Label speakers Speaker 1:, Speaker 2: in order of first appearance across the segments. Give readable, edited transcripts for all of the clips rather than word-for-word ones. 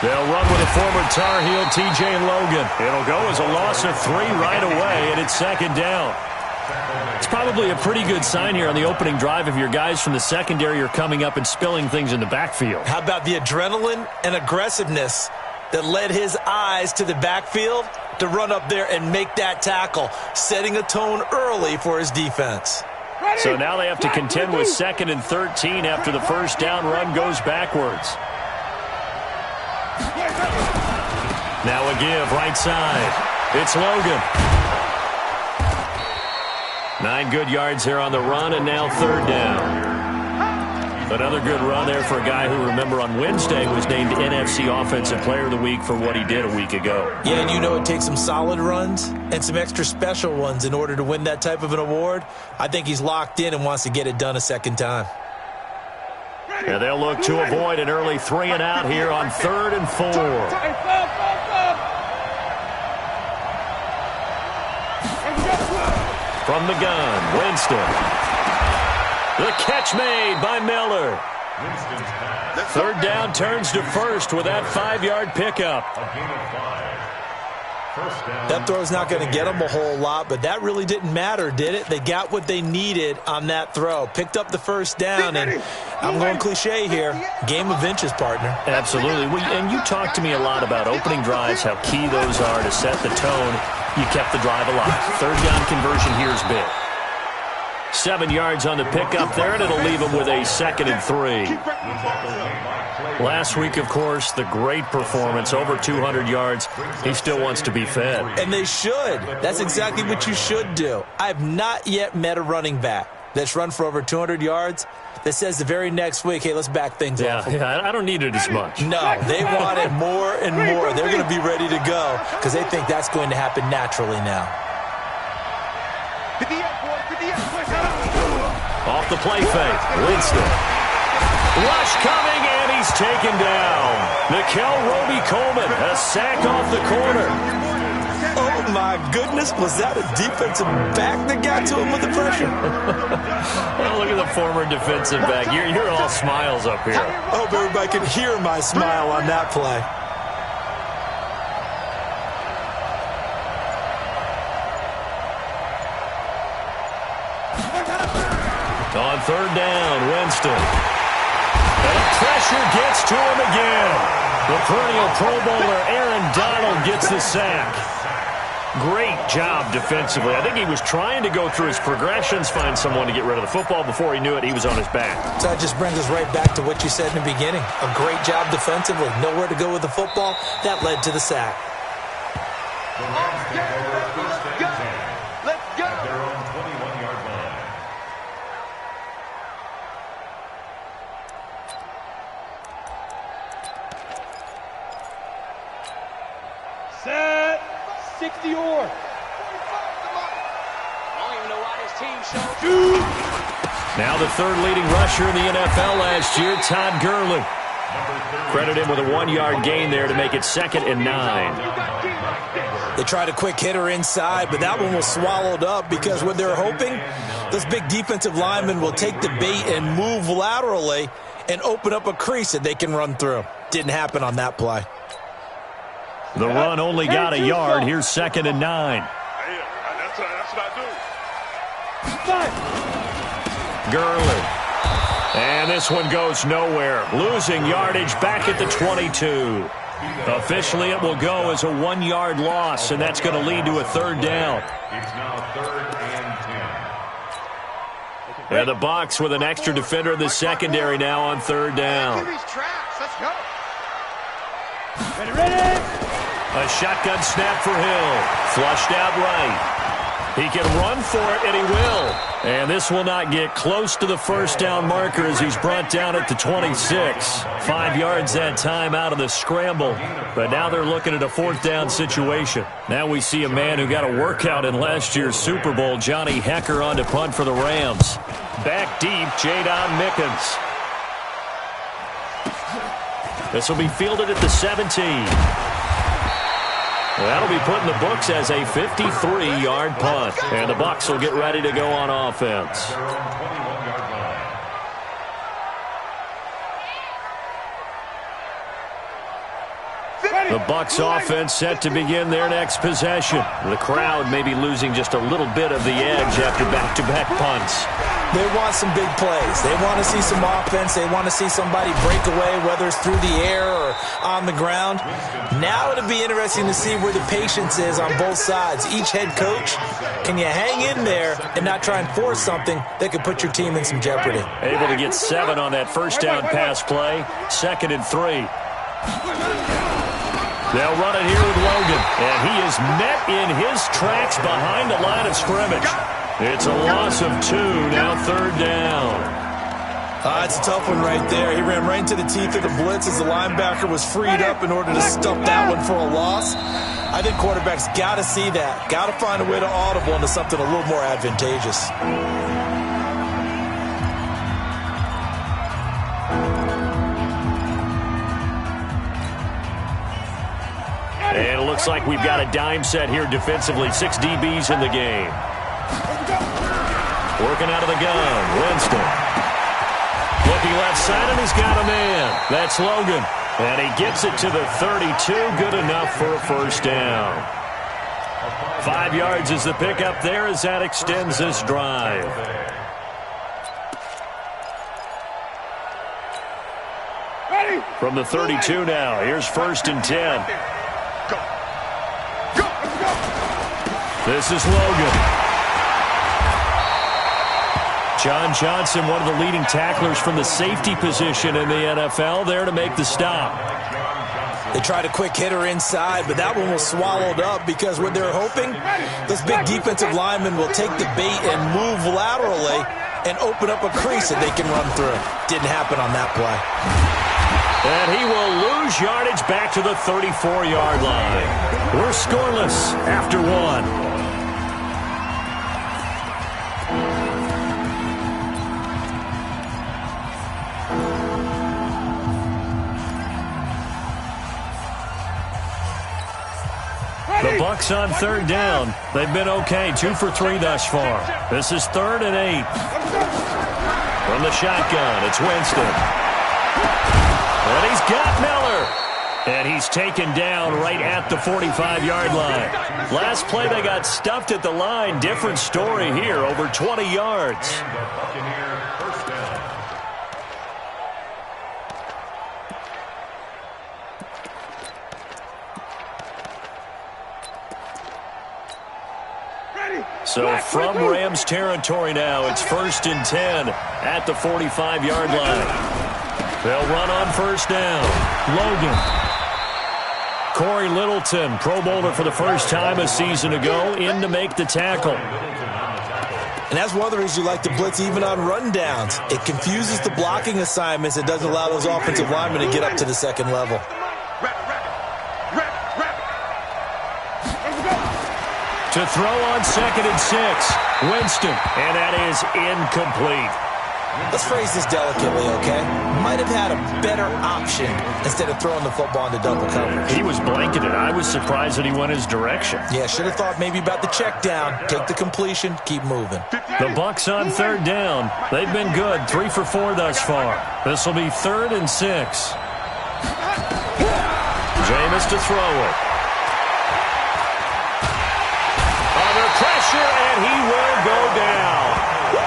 Speaker 1: They'll run with a former Tar Heel, T.J. Logan. It'll go as a loss of 3 right away, and it's second down. It's probably a pretty good sign here on the opening drive if your guys from the secondary are coming up and spilling things in the backfield.
Speaker 2: How about the adrenaline and aggressiveness that led his eyes to the backfield to run up there and make that tackle, setting a tone early for his defense.
Speaker 1: So now they have to contend with 2nd and 13 after the first down run goes backwards. Now a give right side. It's Logan. 9 good yards there on the run, and now 3rd down. Another good run there for a guy who, remember, on Wednesday was named NFC Offensive Player of the Week for what he did a week ago.
Speaker 2: Yeah, and you know it takes some solid runs and some extra special ones in order to win that type of an award. I think he's locked in and wants to get it done a second time.
Speaker 1: Yeah, they'll look to avoid an early 3 and out here on 3rd and 4. From the gun, Winston. The catch made by Miller. 3rd down turns to 1st with that 5-yard pickup.
Speaker 2: That throw's not going to get them a whole lot, but that really didn't matter, did it? They got what they needed on that throw. Picked up the 1st down, and I'm going cliche here. Game of inches, partner.
Speaker 1: Absolutely. And you talked to me a lot about opening drives, how key those are to set the tone. You kept the drive alive. 3rd down conversion here is big. 7 yards on the pickup there, and it'll leave them with a 2nd and 3. Last week, of course, the great performance, over 200 yards. He still wants to be fed.
Speaker 2: And they should. That's exactly what you should do. I have not yet met a running back that's run for over 200 yards that says the very next week, hey, let's back things off.
Speaker 1: Yeah, I don't need it as much.
Speaker 2: No, they want it more and more. They're going to be ready to go because they think that's going to happen naturally now.
Speaker 1: Off the play fake, Winston. Rush coming, and he's taken down. Nickel Roby-Coleman, a sack off the corner.
Speaker 2: Oh, my goodness. Was that a defensive back that got to him with the pressure?
Speaker 1: Well, look at the former defensive back. You're all smiles up here.
Speaker 2: I hope everybody can hear my smile on that play.
Speaker 1: On 3rd down, Winston. And the pressure gets to him again. The perennial Pro Bowler Aaron Donald gets the sack. Great job defensively. I think he was trying to go through his progressions, find someone to get rid of the football. Before he knew it, he was on his back.
Speaker 2: So that just brings us right back to what you said in the beginning. A great job defensively. Nowhere to go with the football. That led to the sack.
Speaker 3: Let's go. Set 60 or. I don't even know why this team showed.
Speaker 1: Now the 3rd leading rusher in the NFL last year, Todd Gurley. Credit him with a 1-yard gain there to make it 2nd and 9.
Speaker 2: They tried a quick hitter inside, but that one was swallowed up because what they're hoping, those big defensive linemen will take the bait and move laterally and open up a crease that they can run through. Didn't happen on that play.
Speaker 1: The run only got a yard. Here's 2nd and 9.
Speaker 3: That's what I do.
Speaker 1: Gurley. And this one goes nowhere. Losing yardage back at the 22. Officially, it will go as a 1-yard loss, and that's going to lead to a 3rd down.
Speaker 3: It's now 3rd and 10.
Speaker 1: And the Bucs with an extra defender in the secondary now on 3rd down.
Speaker 3: Ready.
Speaker 1: A shotgun snap for Hill. Flushed out right. He can run for it, and he will. And this will not get close to the 1st down marker as he's brought down at the 26. 5 yards that time out of the scramble. But now they're looking at a 4th down situation. Now we see a man who got a workout in last year's Super Bowl, Johnny Hecker, on to punt for the Rams. Back deep, Jadon Mickens. This will be fielded at the 17. That'll be put in the books as a 53-yard punt. And the Bucs will get ready to go on offense. The Bucs offense set to begin their next possession. The crowd may be losing just a little bit of the edge after back-to-back punts.
Speaker 2: They want some big plays. They want to see some offense. They want to see somebody break away, whether it's through the air or on the ground. Now it'll be interesting to see where the patience is on both sides. Each head coach, can you hang in there and not try and force something that could put your team in some jeopardy?
Speaker 1: Able to get 7 on that first down pass play. 2nd and 3. They'll run it here with Logan, and he is met in his tracks behind the line of scrimmage. It's a loss of 2, now 3rd down.
Speaker 2: It's a tough one right there. He ran right into the teeth of the blitz as the linebacker was freed up in order to stop that one for a loss. I think quarterbacks got to see that. Got to find a way to audible into something a little more advantageous.
Speaker 1: And it looks like we've got a dime set here defensively. 6 DBs in the game. Working out of the gun, Winston. Looking left side, and he's got a man. That's Logan. And he gets it to the 32. Good enough for a first down. 5 yards is the pickup there as that extends this drive. From the 32 now, here's 1st and 10. This is Logan. John Johnson, one of the leading tacklers from the safety position in the NFL, there to make the stop.
Speaker 2: They tried a quick hitter inside, but that one was swallowed up because what they're hoping, those big defensive linemen will take the bait and move laterally and open up a crease that they can run through. Didn't happen on that play.
Speaker 1: And he will lose yardage back to the 34-yard line. We're scoreless after 1. The Bucs on 3rd down. They've been okay, 2 for 3 thus far. This is 3rd and 8. From the shotgun, it's Winston. And he's got Miller. And he's taken down right at the 45-yard line. Last play, they got stuffed at the line. Different story here, over 20 yards. So from Rams territory now, it's 1st and 10 at the 45-yard line. They'll run on 1st down. Logan. Corey Littleton, Pro Bowler for the first time a season ago, in to make the tackle.
Speaker 2: And that's one of the reasons you like to blitz even on rundowns. It confuses the blocking assignments. It doesn't allow those offensive linemen to get up to the 2nd level.
Speaker 1: To throw on 2nd and 6. Winston, and that is incomplete.
Speaker 2: Let's phrase this delicately, okay? Might have had a better option instead of throwing the football into double coverage.
Speaker 1: He was blanketed. I was surprised that he went his direction.
Speaker 2: Yeah, should have thought maybe about the check down. Take the completion, keep moving.
Speaker 1: The Bucs on 3rd down. They've been good, 3 for 4 thus far. This will be 3rd and 6. Jameis to throw it. Under pressure, and he will go down.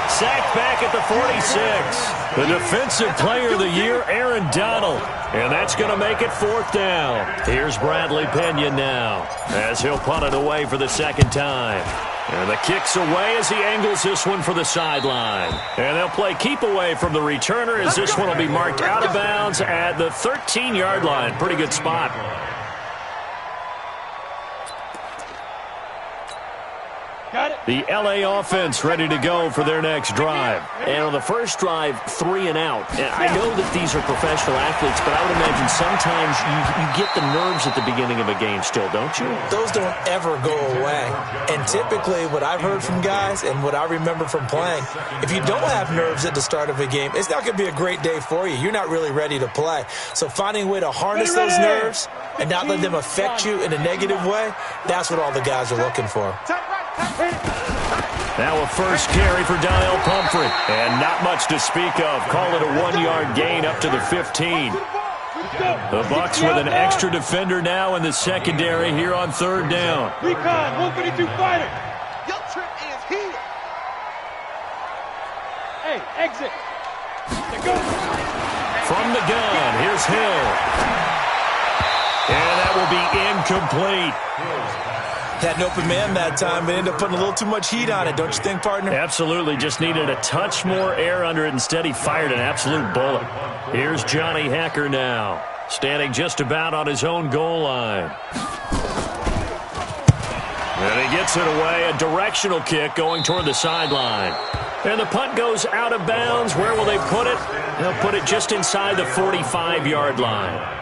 Speaker 1: Sacked back at the 46. The Defensive Player of the Year, Aaron Donald. And that's going to make it 4th down. Here's Bradley Pena now, as he'll punt it away for the 2nd time. And the kick's away as he angles this one for the sideline. And they'll play keep away from the returner as this one will be marked out of bounds at the 13-yard line. Pretty good spot. The L.A. offense ready to go for their next drive.
Speaker 4: And on the first drive, 3 and out. And I know that these are professional athletes, but I would imagine sometimes you get the nerves at the beginning of a game still, don't you?
Speaker 2: Those don't ever go away. And typically what I've heard from guys and what I remember from playing, if you don't have nerves at the start of a game, it's not going to be a great day for you. You're not really ready to play. So finding a way to harness those nerves and not let them affect you in a negative way, that's what all the guys are looking for.
Speaker 1: Now a first carry for Donnell Pumphrey. And not much to speak of. Call it a 1-yard gain up to the 15. The Bucs with an extra defender now in the secondary here on third down.
Speaker 3: Recon, 152 fighter.
Speaker 5: Your trip is here.
Speaker 3: Hey, exit. Go.
Speaker 1: From the gun, here's Hill. And that will be incomplete.
Speaker 2: Had an open man that time, but ended up putting a little too much heat on it, don't you think, partner?
Speaker 1: Absolutely, just needed a touch more air under it. Instead, he fired an absolute bullet. Here's Johnny Hecker now, standing just about on his own goal line. And he gets it away, a directional kick going toward the sideline. And the punt goes out of bounds. Where will they put it? They'll put it just inside the 45-yard line.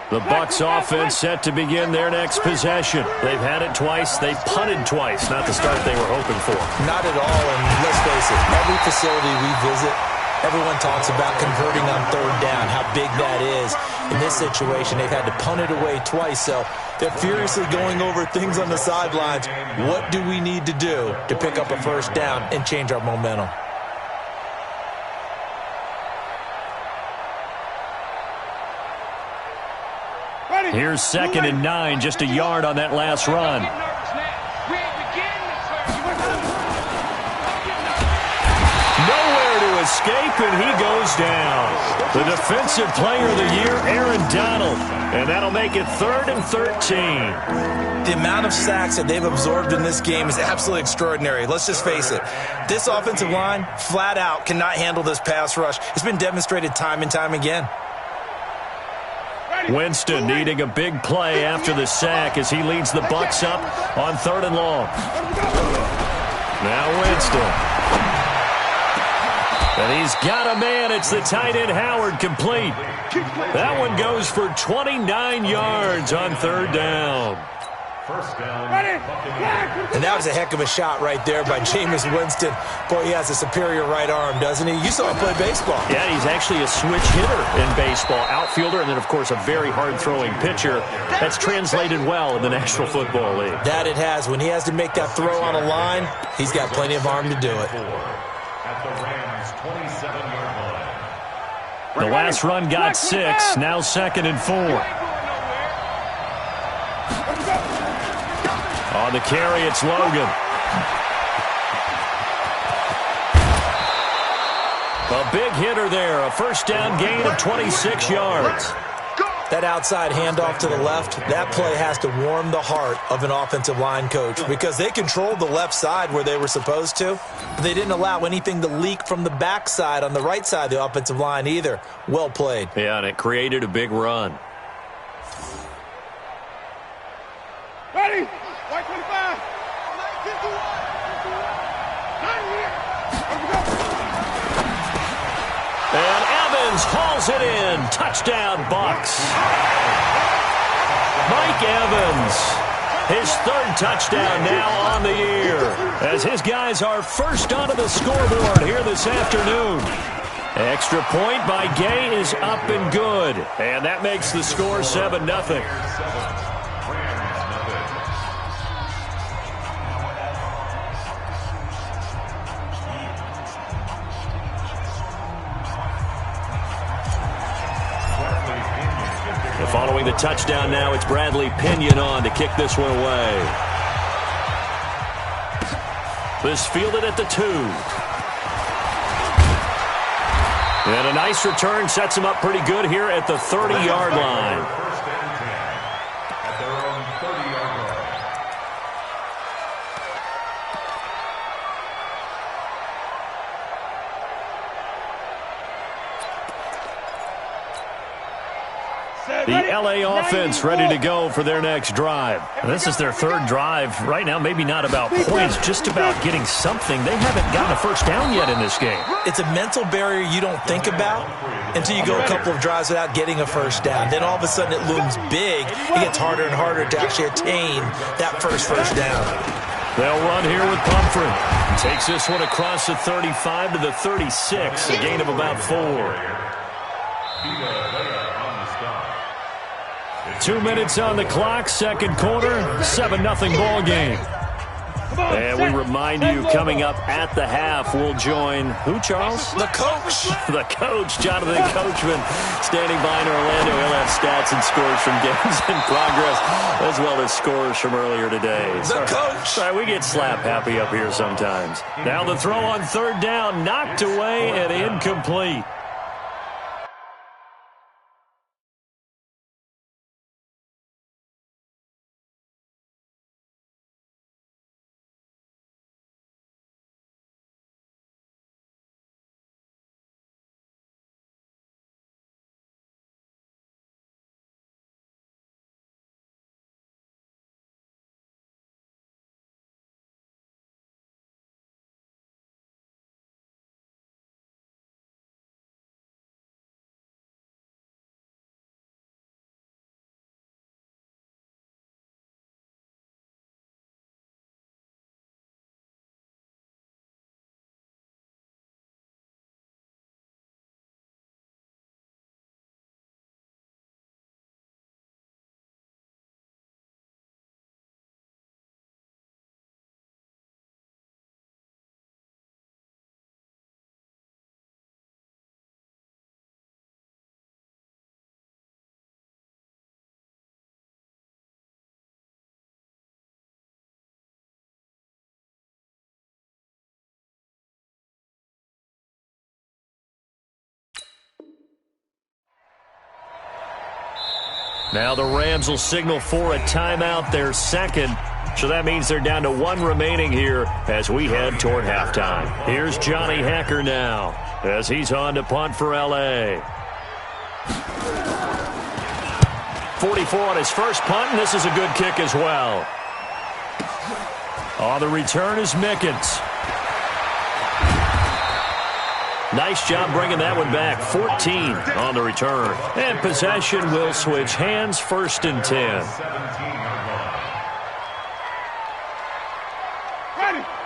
Speaker 1: The Bucs offense set to begin their next possession. They've had it twice. They've punted twice. Not the start they were hoping for.
Speaker 2: Not at all, and let's face it, every facility we visit, everyone talks about converting on third down, how big that is. In this situation, they've had to punt it away twice, so they're furiously going over things on the sidelines. What do we need to do to pick up a first down and change our momentum?
Speaker 1: Here's 2nd and 9, just a yard on that last run. Nowhere to escape, and he goes down. The defensive player of the year, Aaron Donald. And that'll make it 3rd and 13.
Speaker 2: The amount of sacks that they've absorbed in this game is absolutely extraordinary. Let's just face it. This offensive line, flat out, cannot handle this pass rush. It's been demonstrated time and time again.
Speaker 1: Winston needing a big play after the sack as he leads the Bucs up on 3rd and long. Now Winston. And he's got a man. It's the tight end Howard, complete. That one goes for 29 yards on 3rd down.
Speaker 3: First down.
Speaker 2: And that was a heck of a shot right there by Jameis Winston. Boy, he has a superior right arm, doesn't he? You saw him play baseball.
Speaker 1: Yeah, he's actually a switch hitter in baseball. Outfielder, and then, of course, a very hard-throwing pitcher. That's translated well in the National Football League.
Speaker 2: That it has. When he has to make that throw on a line, he's got plenty of arm to do it.
Speaker 3: At the Rams' 27-yard line.
Speaker 1: The last run got 6. Now 2nd and 4. On the carry, it's Logan. A big hitter there. A first down gain of 26 yards.
Speaker 2: That outside handoff to the left, that play has to warm the heart of an offensive line coach because they controlled the left side where they were supposed to. But they didn't allow anything to leak from the backside on the right side of the offensive line either. Well played.
Speaker 1: Yeah, and it created a big run.
Speaker 3: Ready? White 25.
Speaker 1: And Evans hauls it in. Touchdown, Bucs. Mike Evans, his 3rd touchdown now on the year, as his guys are first onto the scoreboard here this afternoon. Extra point by Gay is up and good, and that makes the score 7-0. Following the touchdown now, it's Bradley Pinion on to kick this one away. This fielded at the 2. And a nice return sets him up pretty good here at the 30-yard line.
Speaker 3: First and 10. At their own 30-yard line.
Speaker 1: The LA offense ready to go for their next drive. And this is their 3rd drive. Right now, maybe not about points, just about getting something. They haven't gotten a first down yet in this game.
Speaker 2: It's a mental barrier you don't think about until you go a couple of drives without getting a first down. Then all of a sudden it looms big. It gets harder and harder to actually attain that first down.
Speaker 1: They'll run here with Pumphrey. Takes this one across the 35 to the 36, a gain of about 4. 2 minutes on the clock, second quarter, 7-0 ball game. And we remind you, coming up at the half, we'll join who, Charles?
Speaker 2: The coach.
Speaker 1: The coach, Jonathan Coachman, standing by in Orlando. He'll have stats and scores from games in progress, as well as scores from earlier today.
Speaker 2: The coach.
Speaker 1: Sorry, we get slap happy up here sometimes. Now the throw on third down, knocked away and incomplete. Now the Rams will signal for a timeout, their second. So that means they're down to 1 remaining here as we head toward halftime. Here's Johnny Hekker now as he's on to punt for L.A. 44 on his first punt, and this is a good kick as well. On the return is Mickens. Nice job bringing that one back. 14 on the return. And possession will switch hands, 1st and 10.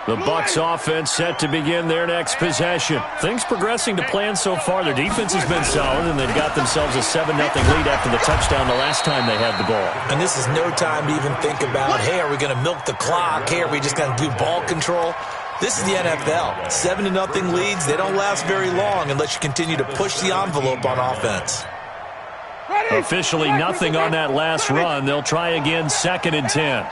Speaker 1: The Bucs offense set to begin their next possession. Things progressing to plan so far. Their defense has been solid, and they've got themselves a 7-0 lead after the touchdown the last time they had the ball.
Speaker 2: And this is no time to even think about, hey, are we going to milk the clock? Hey, are we just going to do ball control? This is the NFL. 7-0 leads, they don't last very long unless you continue to push the envelope on offense.
Speaker 1: Officially nothing on that last run. They'll try again, 2nd and 10.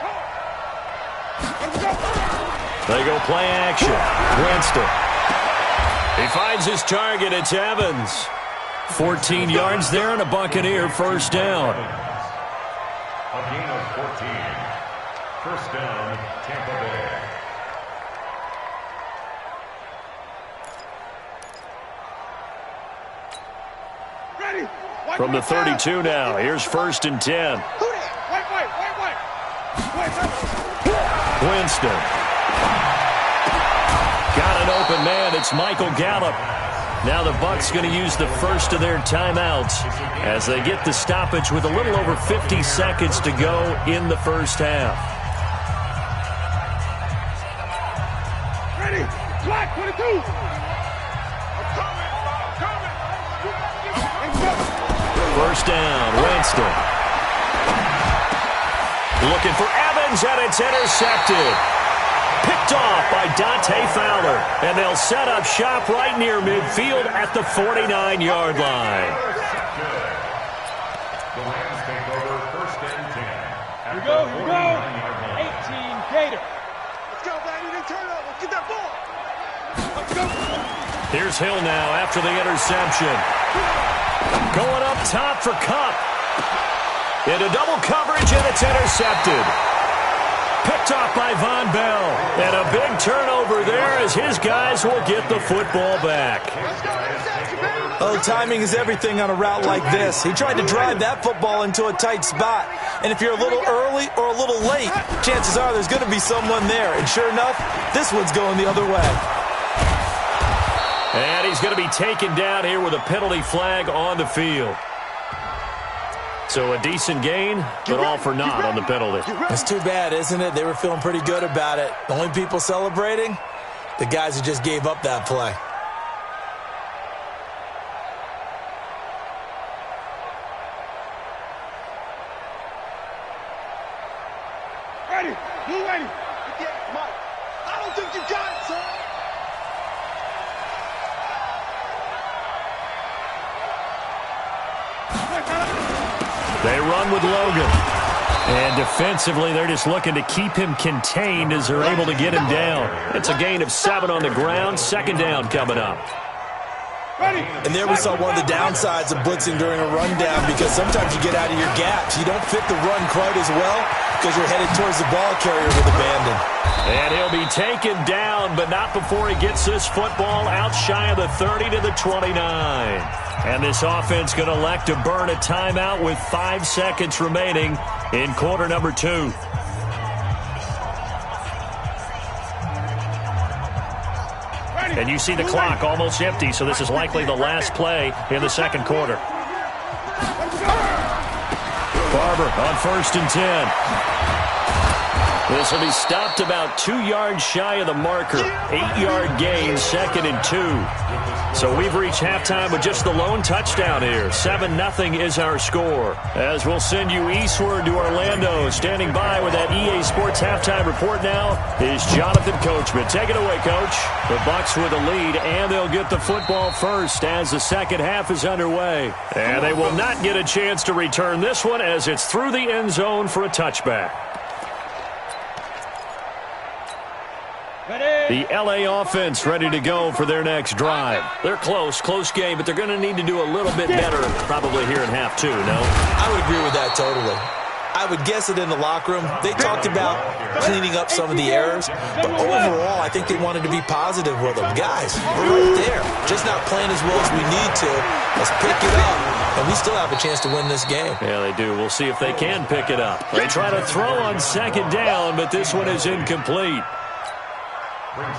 Speaker 1: They go play action. Winston. He finds his target. It's Evans. 14 yards there and a Buccaneer first down.
Speaker 3: A gain of 14. First down, Tampa Bay.
Speaker 1: From the 32 now, here's 1st and 10. Winston. Got an open man. It's Michael Gallup. Now the Bucs going to use the first of their timeouts as they get the stoppage with a little over 50 seconds to go in the first half.
Speaker 5: Ready? Clock 22.
Speaker 1: First down, Winston. Looking for Evans, and it's intercepted. Picked off by Dante Fowler, and they'll set up shop right near midfield at the 49-yard line.
Speaker 3: The Rams take over 1st and 10.
Speaker 5: Here we go. 18 Gator. Let's go, baby. They turn over. Get that ball. Let's go.
Speaker 1: Here's Hill now after the interception. Going up top for Kupp. Into double coverage, and it's intercepted. Picked off by Von Bell. And a big turnover there as his guys will get the football back.
Speaker 2: Oh, timing is everything on a route like this. He tried to drive that football into a tight spot. And if you're a little early or a little late, chances are there's going to be someone there. And sure enough, this one's going the other way.
Speaker 1: And he's going to be taken down here with a penalty flag on the field. So a decent gain, but all for naught on the penalty.
Speaker 2: It's too bad, isn't it? They were feeling pretty good about it. The only people celebrating, the guys who just gave up that play.
Speaker 5: Ready. You ready. Yeah, Mike. I don't think you got it, son.
Speaker 1: They run with Logan. And defensively, they're just looking to keep him contained as they're able to get him down. It's a gain of 7 on the ground. Second down coming up.
Speaker 2: And there we saw one of the downsides of blitzing during a rundown, because sometimes you get out of your gaps. You don't fit the run quite as well because you're headed towards the ball carrier with abandon.
Speaker 1: And he'll be taken down, but not before he gets this football out shy of the 30 to the 29. And this offense going to elect to burn a timeout with 5 seconds remaining in quarter number 2. And you see the clock almost empty, so this is likely the last play in the second quarter. Barber on 1st and 10. This will be stopped about 2 yards shy of the marker. 8-yard gain, 2nd and 2. So we've reached halftime with just the lone touchdown here. 7-0 is our score. As we'll send you eastward to Orlando. Standing by with that EA Sports halftime report now is Jonathan Coachman. Take it away, Coach. The Bucs with the lead, and they'll get the football first as the second half is underway. And they will not get a chance to return this one as it's through the end zone for a touchback. The L.A. offense ready to go for their next drive. They're close game, but they're going to need to do a little bit better probably here in half 2, no?
Speaker 2: I would agree with that totally. I would guess it in the locker room. They talked about cleaning up some of the errors, but overall, I think they wanted to be positive with them. Guys, we're right there. Just not playing as well as we need to. Let's pick it up, and we still have a chance to win this game.
Speaker 1: Yeah, they do. We'll see if they can pick it up. They try to throw on 2nd down, but this one is incomplete.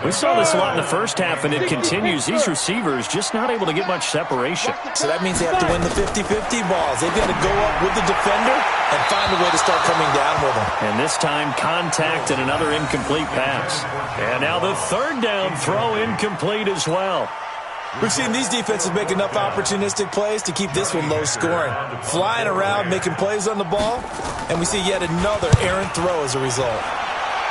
Speaker 1: We saw this a lot in the first half, and it continues. These receivers just not able to get much separation.
Speaker 2: So that means they have to win the 50-50 balls. They've got to go up with the defender and find a way to start coming down with them.
Speaker 1: And this time, contact and another incomplete pass. And now the 3rd down throw incomplete as well.
Speaker 2: We've seen these defenses make enough opportunistic plays to keep this one low scoring. Flying around, making plays on the ball, and we see yet another errant throw as a result.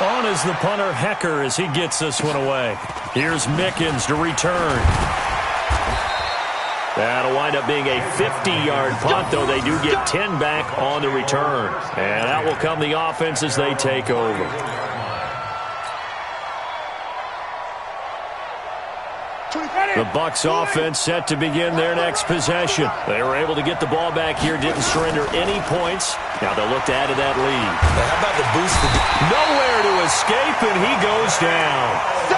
Speaker 1: On is the punter, Hecker, as he gets this one away. Here's Mickens to return. That'll wind up being a 50-yard punt, though they do get 10 back on the return. And out will come the offense as they take over. The Bucs offense set to begin their next possession. They were able to get the ball back here, didn't surrender any points. Now they'll look to add to that lead.
Speaker 2: How about the boost?
Speaker 1: Nowhere to escape, and he goes down.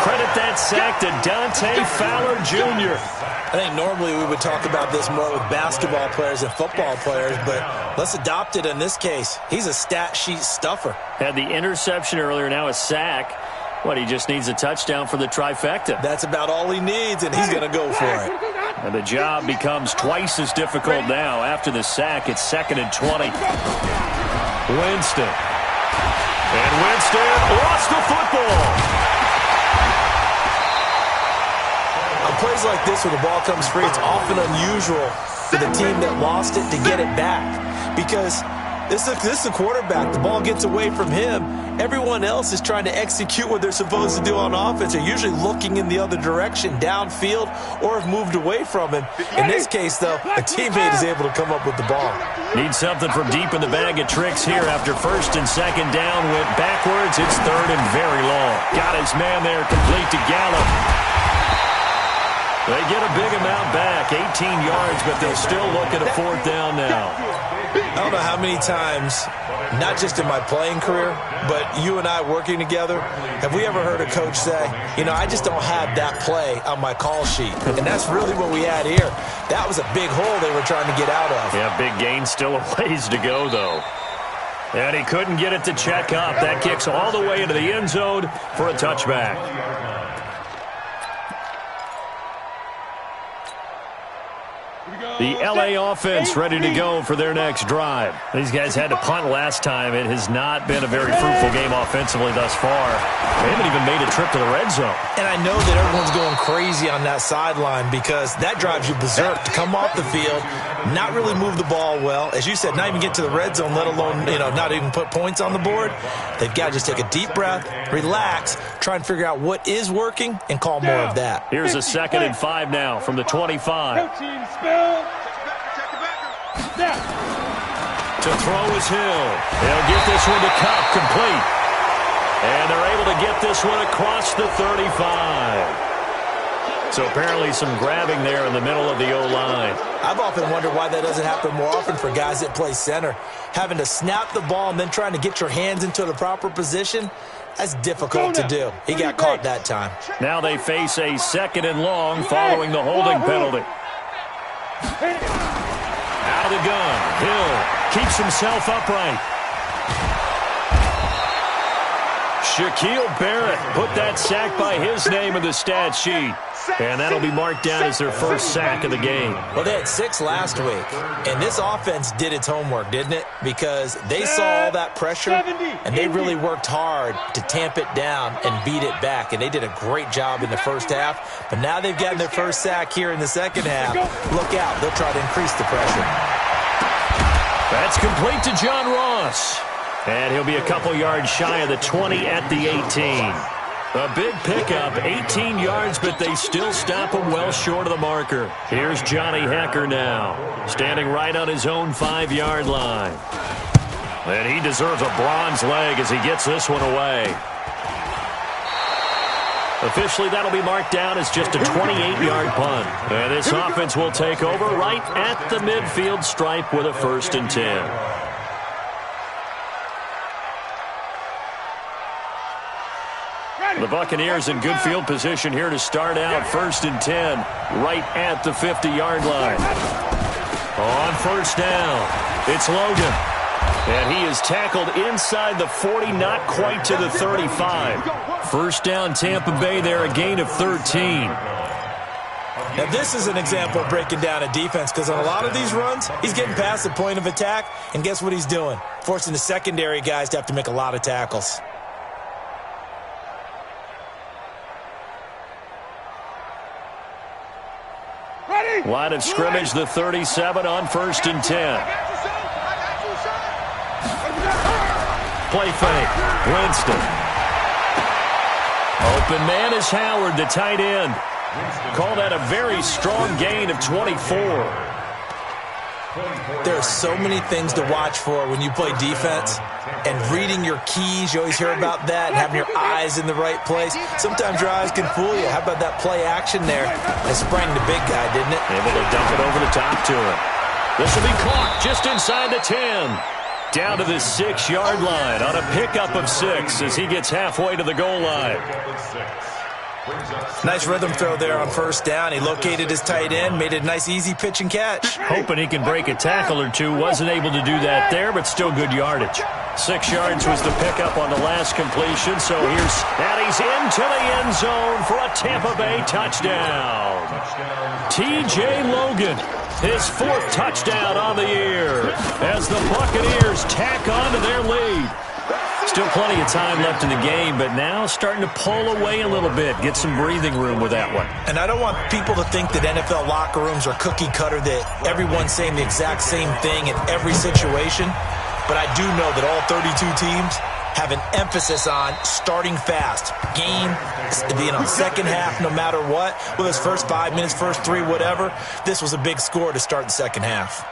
Speaker 1: Credit that sack to Dante Fowler Jr.
Speaker 2: I think normally we would talk about this more with basketball players and football players, but let's adopt it in this case. He's a stat sheet stuffer.
Speaker 1: Had the interception earlier, now a sack. What, he just needs a touchdown for the trifecta.
Speaker 2: That's about all he needs, and he's going to go for it.
Speaker 1: And the job becomes twice as difficult now. After the sack, it's 2nd and 20. Winston. And Winston lost the football.
Speaker 2: On plays like this, when the ball comes free, it's often unusual for the team that lost it to get it back. Because this is the quarterback. The ball gets away from him. Everyone else is trying to execute what they're supposed to do on offense. They're usually looking in the other direction, downfield, or have moved away from him. In this case, though, a teammate is able to come up with the ball.
Speaker 1: Need something from deep in the bag of tricks here after 1st and 2nd down. Went backwards. It's 3rd and very long. Got his man there, complete to Gallup. They get a big amount back, 18 yards, but they'll still look at a 4th down now.
Speaker 2: I don't know how many times, not just in my playing career, but you and I working together, have we ever heard a coach say, you know, I just don't have that play on my call sheet. And that's really what we had here. That was a big hole they were trying to get out of.
Speaker 1: Yeah, big gain, still a ways to go, though. And he couldn't get it to check up. That kicks all the way into the end zone for a touchback. The LA offense ready to go for their next drive. These guys had to punt last time. It has not been a very fruitful game offensively thus far. They haven't even made a trip to the red zone.
Speaker 2: And I know that everyone's going crazy on that sideline because that drives you berserk to come off the field, not really move the ball well. As you said, not even get to the red zone, let alone, not even put points on the board. They've got to just take a deep breath, relax, try and figure out what is working, and call more of that.
Speaker 1: Here's a 2nd and 5 now from the 25. To throw is Hill. They'll get this one to Cup, complete. And they're able to get this one across the 35. So apparently some grabbing there in the middle of the O-line.
Speaker 2: I've often wondered why that doesn't happen more often for guys that play center. Having to snap the ball and then trying to get your hands into the proper position, that's difficult to do. He got caught that time.
Speaker 1: Now they face a 2nd and long following the holding penalty. Out of the gun. Hill keeps himself upright. Shaquille Barrett put that sack by his name in the stat sheet. And that'll be marked down as their first sack of the game.
Speaker 2: Well, they had 6 last week. And this offense did its homework, didn't it? Because they saw all that pressure, and they really worked hard to tamp it down and beat it back. And they did a great job in the first half. But now they've gotten their first sack here in the second half. Look out. They'll try to increase the pressure.
Speaker 1: That's complete to John Ross. And he'll be a couple yards shy of the 20 at the 18. A big pickup, 18 yards, but they still stop him well short of the marker. Here's Johnny Hecker now, standing right on his own 5-yard line. And he deserves a bronze leg as he gets this one away. Officially, that'll be marked down as just a 28-yard punt. And this offense will take over right at the midfield stripe with a 1st and 10. The Buccaneers in good field position here to start out 1st and 10 right at the 50-yard line. On 1st down, it's Logan. And he is tackled inside the 40, not quite to the 35. 1st down, Tampa Bay there, a gain of 13.
Speaker 2: Now, this is an example of breaking down a defense because on a lot of these runs, he's getting past the point of attack, and guess what he's doing? Forcing the secondary guys to have to make a lot of tackles.
Speaker 1: Line of scrimmage, the 37 on 1st and 10. Play fake. Winston. Open man is Howard, the tight end. Call that a very strong gain of 24.
Speaker 2: There are so many things to watch for when you play defense. And reading your keys, you always hear about that, and having your eyes in the right place. Sometimes your eyes can fool you. How about that play action there? It sprang the big guy, didn't it?
Speaker 1: Able to dump it over the top to him. This will be caught just inside the 10. Down to the 6-yard line on a pickup of 6 as he gets halfway to the goal line.
Speaker 2: Nice rhythm throw there on 1st down. He located his tight end, made it a nice, easy pitch and catch.
Speaker 1: Hoping he can break a tackle or two. Wasn't able to do that there, but still good yardage. 6 yards was the pickup on the last completion. So here's Addy's into the end zone for a Tampa Bay touchdown. T.J. Logan, his 4th touchdown on the year as the Buccaneers tack on to their lead. Still plenty of time left in the game, but now starting to pull away a little bit, get some breathing room with that one.
Speaker 2: And I don't want people to think that NFL locker rooms are cookie cutter, that everyone's saying the exact same thing in every situation. But I do know that all 32 teams have an emphasis on starting fast. Game, second half, no matter what. Whether it's first 5 minutes, first 3, whatever. This was a big score to start the second half.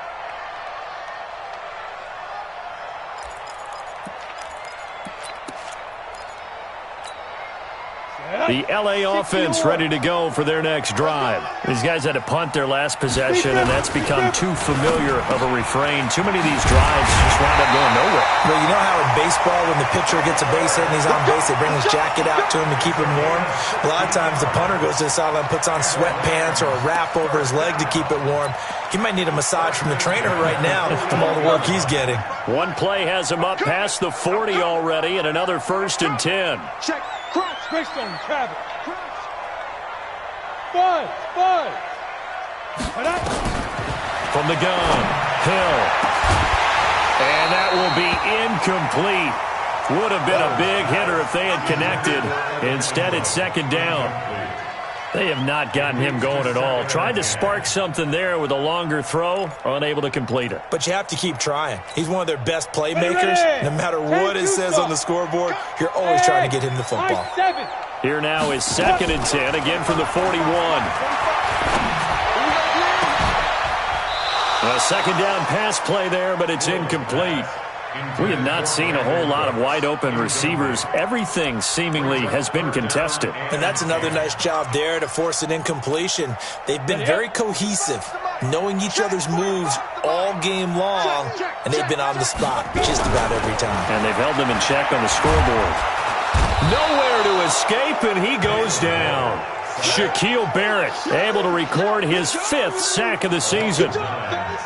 Speaker 1: The L.A. offense ready to go for their next drive. These guys had to punt their last possession, and that's become too familiar of a refrain. Too many of these drives just wound up going nowhere.
Speaker 2: Well, you know how in baseball, when the pitcher gets a base hit and he's on base, they bring his jacket out to him to keep him warm? A lot of times the punter goes to the sideline, puts on sweatpants or a wrap over his leg to keep it warm. He might need a massage from the trainer right now from all the work he's getting.
Speaker 1: One play has him up past the 40 already, and another 1st and 10.
Speaker 5: Check. Cross, Greystone, Travis. Cross. 5.
Speaker 1: From the gun, Hill. And that will be incomplete. Would have been a big hitter if they had connected. Instead, it's second down. They have not gotten him going at all. Tried to spark something there with a longer throw, unable to complete it.
Speaker 2: But you have to keep trying. He's one of their best playmakers. No matter what it says on the scoreboard, you're always trying to get him the football.
Speaker 1: Here now is 2nd and 10, again from the 41. A second down pass play there, but it's incomplete. We have not seen a whole lot of wide-open receivers. Everything seemingly has been contested.
Speaker 2: And that's another nice job there to force an incompletion. They've been very cohesive, knowing each other's moves all game long, and they've been on the spot just about every time.
Speaker 1: And they've held them in check on the scoreboard. Nowhere to escape, and he goes down. Shaquille Barrett able to record his 5th sack of the season.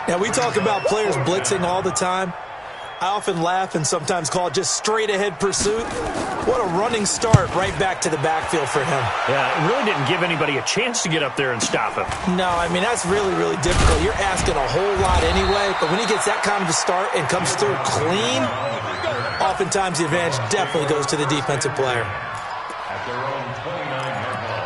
Speaker 2: Now, we talk about players blitzing all the time. I often laugh and sometimes call it just straight-ahead pursuit. What a running start right back to the backfield for him.
Speaker 1: Yeah, it really didn't give anybody a chance to get up there and stop him.
Speaker 2: No, I mean, that's really, really difficult. You're asking a whole lot anyway, but when he gets that kind of a start and comes through clean, oftentimes the advantage definitely goes to the defensive player.
Speaker 3: At their own 29-yard line.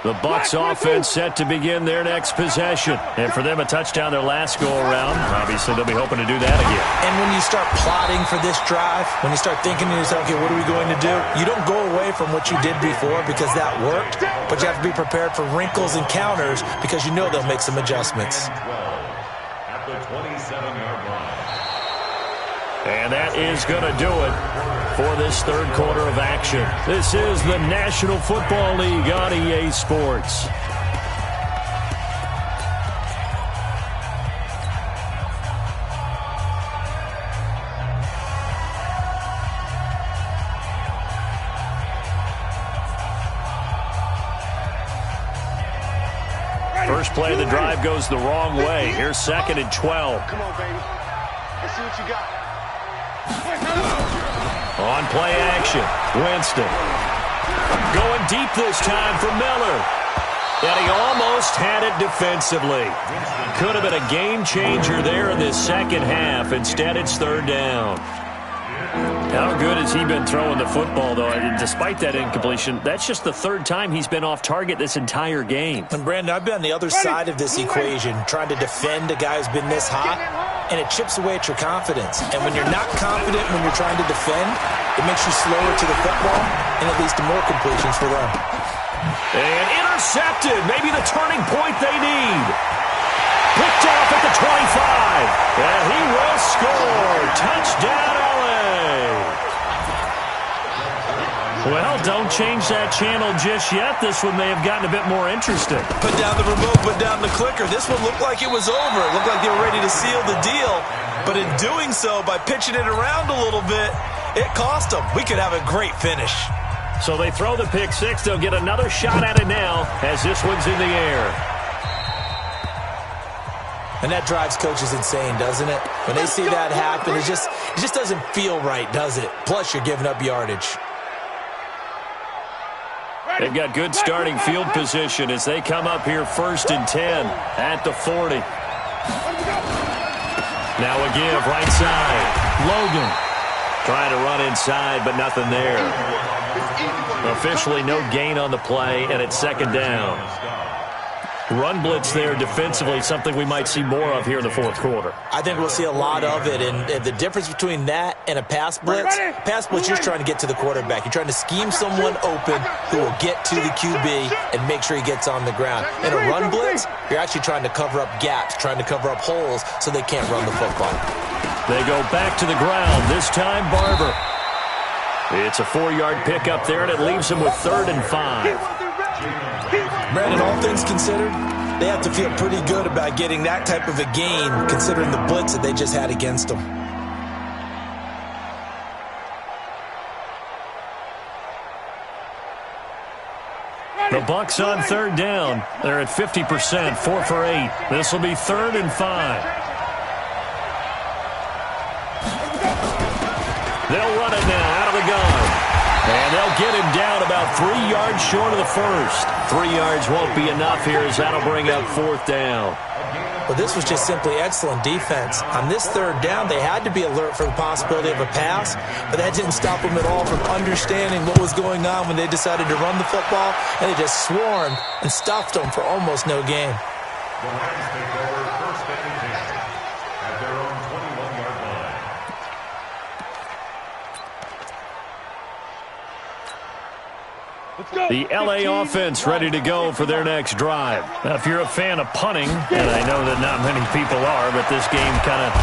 Speaker 1: The Bucs offense set to begin their next possession. And for them, a touchdown their last go-around. Obviously, they'll be hoping to do that again.
Speaker 2: And when you start plotting for this drive, when you start thinking to yourself, okay, what are we going to do? You don't go away from what you did before because that worked, but you have to be prepared for wrinkles and counters because you know they'll make some adjustments.
Speaker 3: 12 at the 27-yard line.
Speaker 1: And that is going to do it for this third quarter of action. This is the National Football League on EA Sports. First play of the drive goes the wrong way. Here's 2nd and 12.
Speaker 5: Come on, baby. Let's see what you got.
Speaker 1: On play action, Winston. Going deep this time for Miller. And he almost had it defensively. Could have been a game changer there in this second half. Instead, it's 3rd down. How good has he been throwing the football, though? Despite that incompletion, that's just the 3rd time he's been off target this entire game.
Speaker 2: And, Brandon, I've been on the other side of this equation, trying to defend a guy who's been this hot, and it chips away at your confidence. And when you're not confident when you're trying to defend, it makes you slower to the football, and it leads to more completions for them.
Speaker 1: And intercepted. Maybe the turning point they need. Picked off at the 25. And he will score. Touchdown, LA. Well, don't change that channel just yet. This one may have gotten a bit more interesting.
Speaker 2: Put down the remote, put down the clicker. This one looked like it was over. It looked like they were ready to seal the deal. But in doing so, by pitching it around a little bit, it cost them. We could have a great finish.
Speaker 1: So they throw the pick six. They'll get another shot at it now as this one's in the air.
Speaker 2: And that drives coaches insane, doesn't it? When they see that happen, it just doesn't feel right, does it? Plus, you're giving up yardage.
Speaker 1: They've got good starting field position as they come up here 1st and 10 at the 40. Now a give right side. Logan trying to run inside, but nothing there. Officially no gain on the play, and it's 2nd down. Run blitz there defensively, something we might see more of here in the 4th quarter.
Speaker 2: I think we'll see a lot of it, and the difference between that and a pass blitz, you're trying to get to the quarterback. You're trying to scheme someone open who will get to the QB and make sure he gets on the ground. In a run blitz, you're actually trying to cover up gaps, trying to cover up holes so they can't run the football. They
Speaker 1: go back to the ground, this time Barber. It's a 4-yard pickup there, and it leaves him with 3rd and 5.
Speaker 2: Brandon, all things considered, they have to feel pretty good about getting that type of a gain, considering the blitz that they just had against them.
Speaker 1: The Bucs on 3rd down. They're at 50%, 4 for 8. This will be 3rd and 5. They'll run it now out of the gun. And they'll get him down about 3 yards short of the first. 3 yards won't be enough here as that'll bring up 4th down.
Speaker 2: Well, this was just simply excellent defense. On this 3rd down, they had to be alert for the possibility of a pass, but that didn't stop them at all from understanding what was going on when they decided to run the football, and they just swarmed and stuffed them for almost no gain.
Speaker 3: The Rams take over 1st and 10 at their own 21-yard line.
Speaker 1: The L.A. offense ready to go for their next drive. Now, if you're a fan of punting, and I know that not many people are, but this game kind of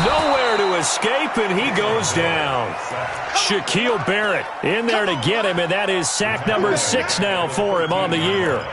Speaker 1: nowhere to escape, and he goes down. Shaquille Barrett in there to get him, and that is sack number 6 now for him on the year.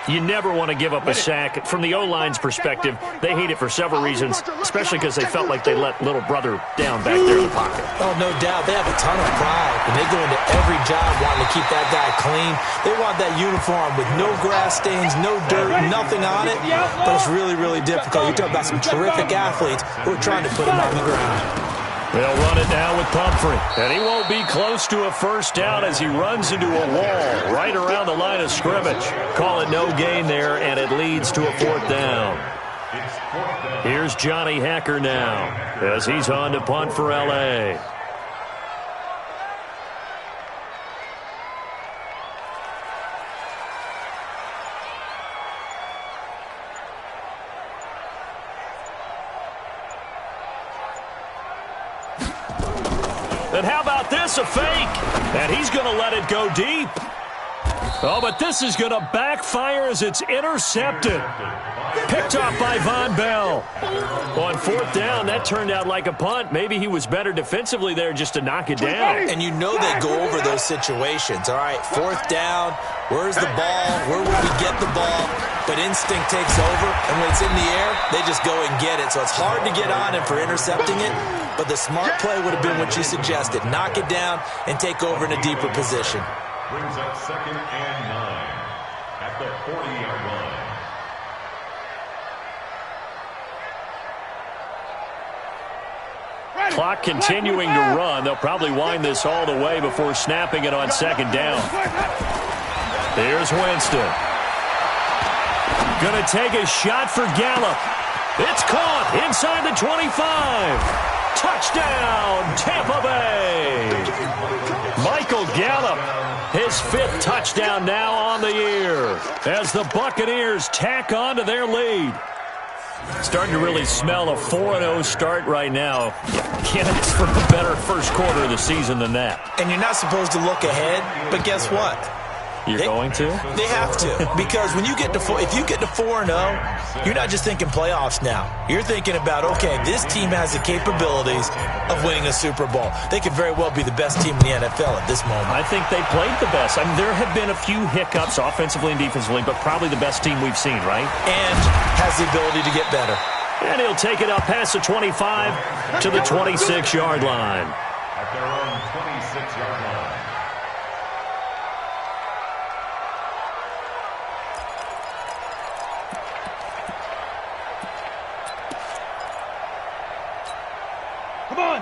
Speaker 1: You never want to give up a sack. From the O-line's perspective, they hate it for several reasons, especially because they felt like they let little brother down back there in the pocket.
Speaker 2: Oh, no doubt. They have a ton of pride, and they go into every job wanting to keep that guy clean. They want that uniform with no grass stains, no dirt, nothing on it, but it's really, really difficult. You're talking about some terrific athletes who are trying to put him on the ground.
Speaker 1: They'll run it now with Pumphrey. And he won't be close to a 1st down as he runs into a wall right around the line of scrimmage. Call it no gain there, and it leads to a 4th down. Here's Johnny Hacker now as he's on to punt for L.A. And how about this, a fake? And he's going to let it go deep. Oh, but this is going to backfire as it's intercepted. Picked off by Von Bell. On 4th down, that turned out like a punt. Maybe he was better defensively there just to knock it down.
Speaker 2: And you know they go over those situations. All right, 4th down, where's the ball? Where will we get the ball? But instinct takes over, and when it's in the air, they just go and get it. So it's hard to get on him for intercepting it, but the smart play would have been what you suggested. Knock it down and take over in a deeper position.
Speaker 3: Brings up 2nd and 9 at the 40-yard line.
Speaker 1: Clock continuing to run. They'll probably wind this all the way before snapping it on 2nd down. Here's Winston. Going to take a shot for Gallup. It's caught inside the 25. Touchdown, Tampa Bay. Michael Gallup, his 5th touchdown now on the year as the Buccaneers tack on to their lead. Starting to really smell a 4-0 start right now. Can't ask for a better first quarter of the season than that.
Speaker 2: And you're not supposed to look ahead, but guess what?
Speaker 1: You're going to?
Speaker 2: They have to, because when you get to if you get to 4-0, you're not just thinking playoffs now. You're thinking about, okay, this team has the capabilities of winning a Super Bowl. They could very well be the best team in the NFL at this moment.
Speaker 1: I think they played the best. I mean, there have been a few hiccups offensively and defensively, but probably the best team we've seen, right?
Speaker 2: And has the ability to get better.
Speaker 1: And he'll take it up past the 25 to the 26-yard line.
Speaker 3: At their own 26-yard line.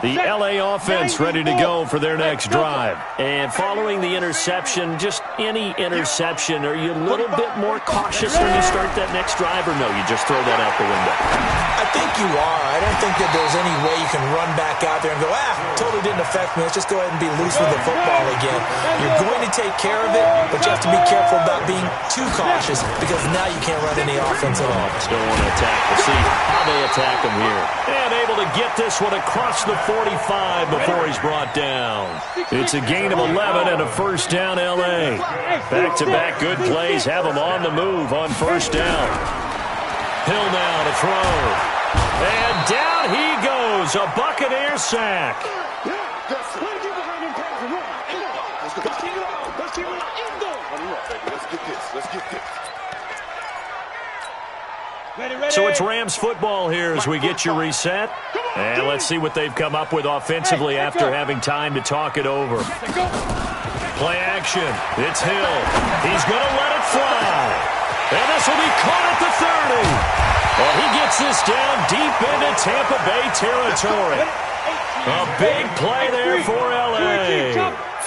Speaker 1: The L.A. offense ready to go for their next drive. And following the interception, just any interception, are you a little bit more cautious when you start that next drive, or no, you just throw that out the window?
Speaker 2: I think you are. I don't think that there's any way you can run back out there and go, totally didn't affect me. Let's just go ahead and be loose with the football again. You're going to take care of it, but you have to be careful about being too cautious because now you can't run any offense at all.
Speaker 1: Still want to attack. We'll see how they attack him here. And able to get this one across the 45 before he's brought down. It's a gain of 11 and a 1st down L.A. Back-to-back good plays have them on the move on 1st down. Hill now to throw. And down he goes. A Buccaneer sack.
Speaker 5: Let's get this.
Speaker 1: So it's Rams football here as we get you reset. And let's see what they've come up with offensively after having time to talk it over. Play action. It's Hill. He's going to let it fly. And this will be caught at the 30. And he gets this down deep into Tampa Bay territory. A big play there for L.A.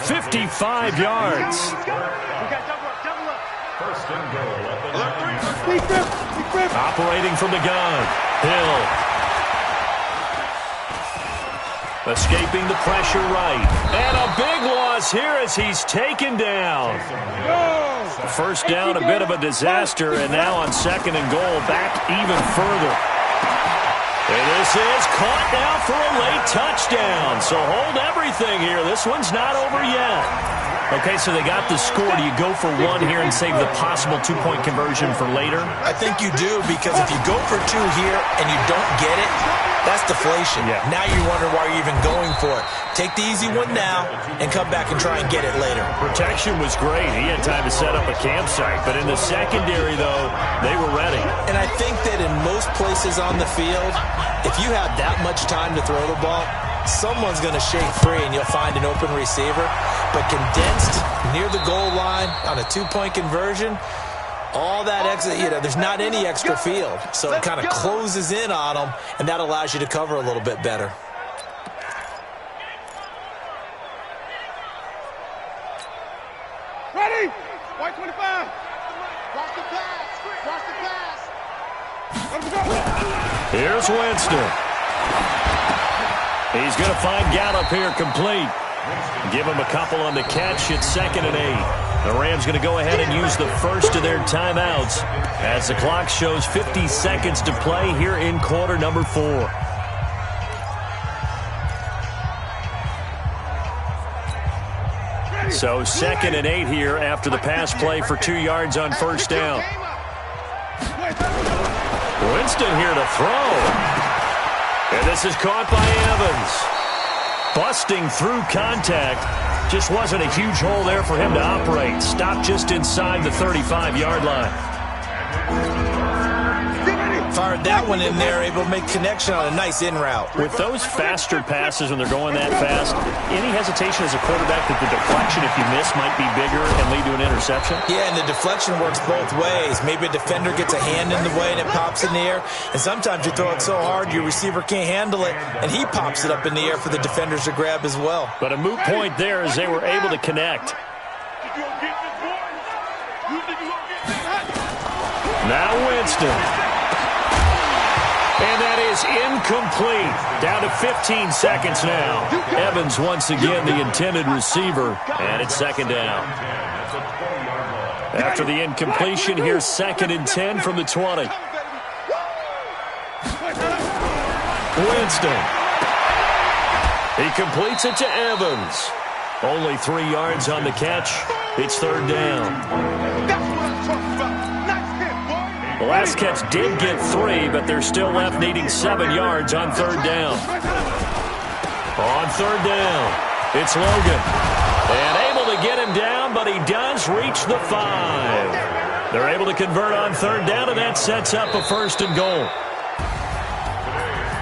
Speaker 1: 55 yards.
Speaker 3: First and goal at the 9.
Speaker 1: Operating from the gun. Hill. Escaping the pressure right. And a big loss here as he's taken down. First down, a bit of a disaster, and now on second and goal, back even further. And this is caught now for a late touchdown. So hold everything here. This one's not over yet. Okay, so they got the score. Do you go for one here and save the possible two-point conversion for later?
Speaker 2: I think you do, because if you go for two here and you don't get it, that's deflation.
Speaker 1: Yeah.
Speaker 2: Now you wonder why you're even going for it. Take the easy one now and come back and try and get it later.
Speaker 1: Protection was great. He had time to set up a campsite. But in the secondary, though, they were ready.
Speaker 2: And I think that in most places on the field, if you have that much time to throw the ball, someone's going to shake free and you'll find an open receiver. But condensed near the goal line on a two-point conversion, all that extra, there's not any extra field. So it kind of closes in on them, and that allows you to cover a little bit better.
Speaker 5: Ready? White 25. Watch the pass. Watch the pass. Let him go.
Speaker 1: Here's Winston. He's going to find Gallup here complete. Give him a couple on the catch. It's 2nd and 8. The Rams going to go ahead and use the first of their timeouts as the clock shows 50 seconds to play here in quarter number 4. So 2nd and 8 here after the pass play for 2 yards on first down. Winston here to throw. And this is caught by Evans. Busting through contact. Just wasn't a huge hole there for him to operate. Stopped just inside the 35-yard line.
Speaker 2: Fired that one in there, able to make connection on a nice in route.
Speaker 1: With those faster passes when they're going that fast, any hesitation as a quarterback that the deflection, if you miss, might be bigger and lead to an interception?
Speaker 2: Yeah, and the deflection works both ways. Maybe a defender gets a hand in the way and it pops in the air. And sometimes you throw it so hard your receiver can't handle it, and he pops it up in the air for the defenders to grab as well.
Speaker 1: But a moot point there as they were able to connect. Now Winston. And that is incomplete. Down to 15 seconds now. Evans once again the intended receiver. And it's 2nd down. After the incompletion, here's 2nd and 10 from the 20. Winston. He completes it to Evans. Only 3 yards on the catch. It's 3rd down. The last catch did get 3, but they're still left needing 7 yards on 3rd down. On 3rd down, it's Logan. And able to get him down, but he does reach the 5. They're able to convert on 3rd down, and that sets up a 1st and goal.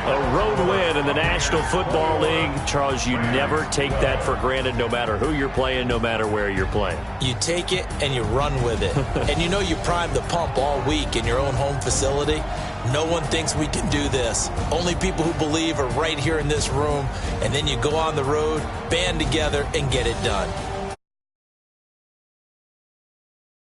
Speaker 1: A road win in the National Football League. Charles, you never take that for granted no matter who you're playing, no matter where you're playing.
Speaker 2: You take it and you run with it. And you know you primed the pump all week in your own home facility. No one thinks we can do this. Only people who believe are right here in this room. And then you go on the road, band together, and get it done.